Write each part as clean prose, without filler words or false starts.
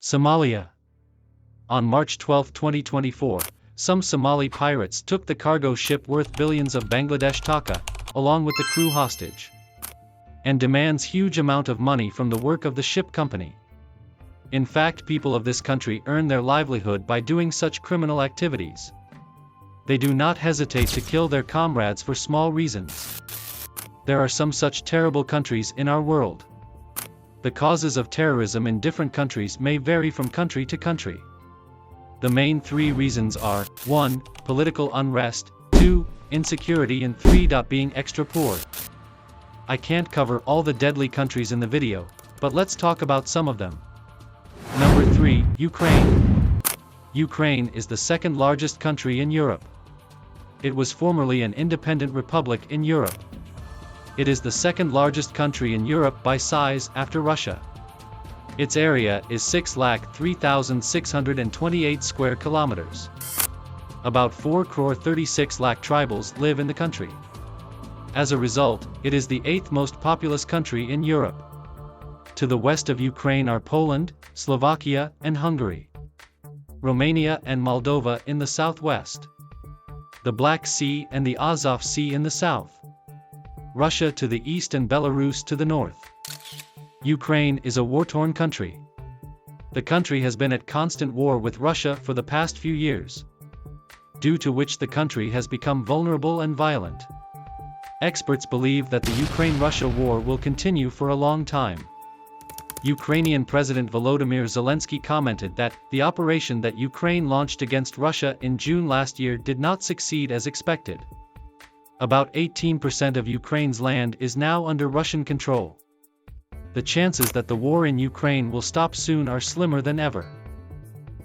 Somalia. On March 12, 2024, some Somali pirates took the cargo ship worth billions of Bangladesh taka, along with the crew hostage, and demands huge amount of money from the work of the ship company. In fact, people of this country earn their livelihood by doing such criminal activities. They do not hesitate to kill their comrades for small reasons. There are some such terrible countries in our world. The causes of terrorism in different countries may vary from country to country. The main three reasons are: 1. Political unrest, 2. Insecurity, and 3. Being extra poor. I can't cover all the deadly countries in the video, but let's talk about some of them. Number 3. Ukraine. Ukraine is the second largest country in Europe. It was formerly an independent republic in Europe. It is the second largest country in Europe by size after Russia. Its area is 6,03,628 square kilometers. About 4,36 lakh tribals live in the country. As a result, it is the 8th most populous country in Europe. To the west of Ukraine are Poland, Slovakia, and Hungary. Romania and Moldova in the southwest. The Black Sea and the Azov Sea in the south. Russia to the east and Belarus to the north. Ukraine is a war-torn country. The country has been at constant war with Russia for the past few years, due to which the country has become vulnerable and violent. Experts believe that the Ukraine-Russia war will continue for a long time. Ukrainian President Volodymyr Zelensky commented that the operation that Ukraine launched against Russia in June last year did not succeed as expected. About 18% of Ukraine's land is now under Russian control. The chances that the war in Ukraine will stop soon are slimmer than ever.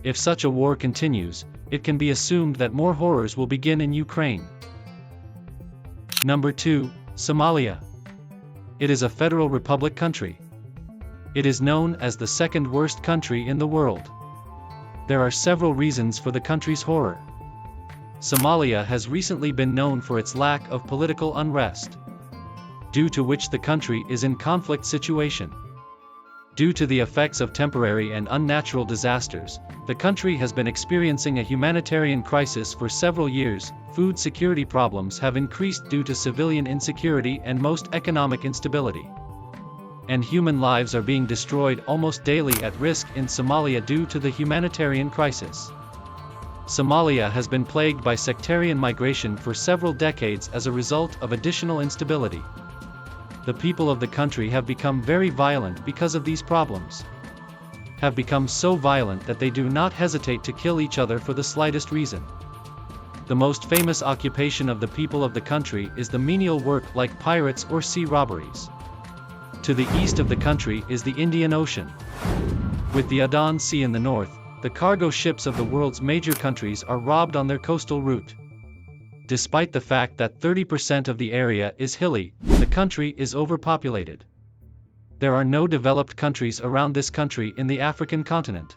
If such a war continues, it can be assumed that more horrors will begin in Ukraine. Number 2. Somalia. It is a federal republic country. It is known as the second worst country in the world. There are several reasons for the country's horror. Somalia has recently been known for its lack of political unrest, due to which the country is in conflict situation. Due to the effects of temporary and unnatural disasters, the country has been experiencing a humanitarian crisis for several years. Food security problems have increased due to civilian insecurity and most economic instability. And human lives are being destroyed almost daily at risk in Somalia due to the humanitarian crisis. Somalia has been plagued by sectarian migration for several decades as a result of additional instability. The people of the country have become very violent because of these problems. Have become so violent that they do not hesitate to kill each other for the slightest reason. The most famous occupation of the people of the country is the menial work like pirates or sea robberies. To the east of the country is the Indian Ocean. With the Adan Sea in the north, the cargo ships of the world's major countries are robbed on their coastal route. Despite the fact that 30% of the area is hilly, the country is overpopulated. There are no developed countries around this country in the African continent.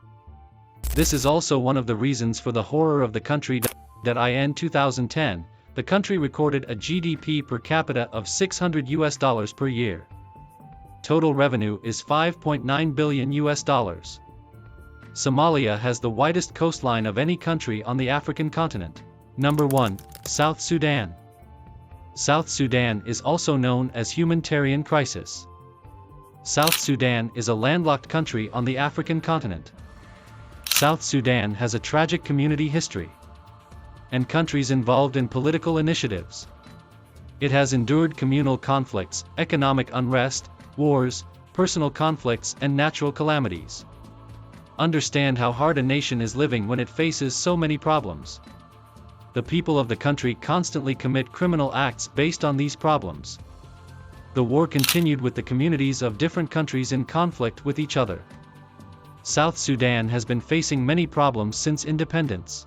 This is also one of the reasons for the horror of the country that in 2010, the country recorded a GDP per capita of $600 per year. Total revenue is $5.9 billion. Somalia has the widest coastline of any country on the African continent. Number 1. South Sudan. South Sudan is also known as humanitarian crisis. South Sudan is a landlocked country on the African continent. South Sudan has a tragic community history and countries involved in political initiatives. It has endured communal conflicts, economic unrest, wars, personal conflicts, and natural calamities. Understand how hard a nation is living when it faces so many problems. The people of the country constantly commit criminal acts based on these problems. The war continued with the communities of different countries in conflict with each other. South Sudan has been facing many problems since independence.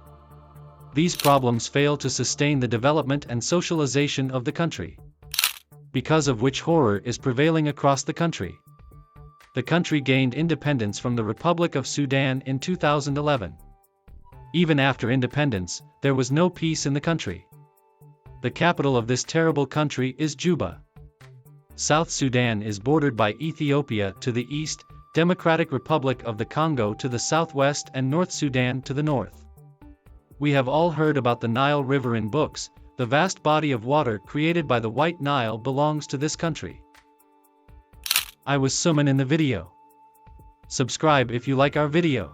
These problems fail to sustain the development and socialization of the country, because of which horror is prevailing across the country. The country gained independence from the Republic of Sudan in 2011. Even after independence, there was no peace in the country. The capital of this terrible country is Juba. South Sudan is bordered by Ethiopia to the east, Democratic Republic of the Congo to the southwest and North Sudan to the north. We have all heard about the Nile River in books. The vast body of water created by the White Nile belongs to this country. I was Sumon in the video. Subscribe if you like our video.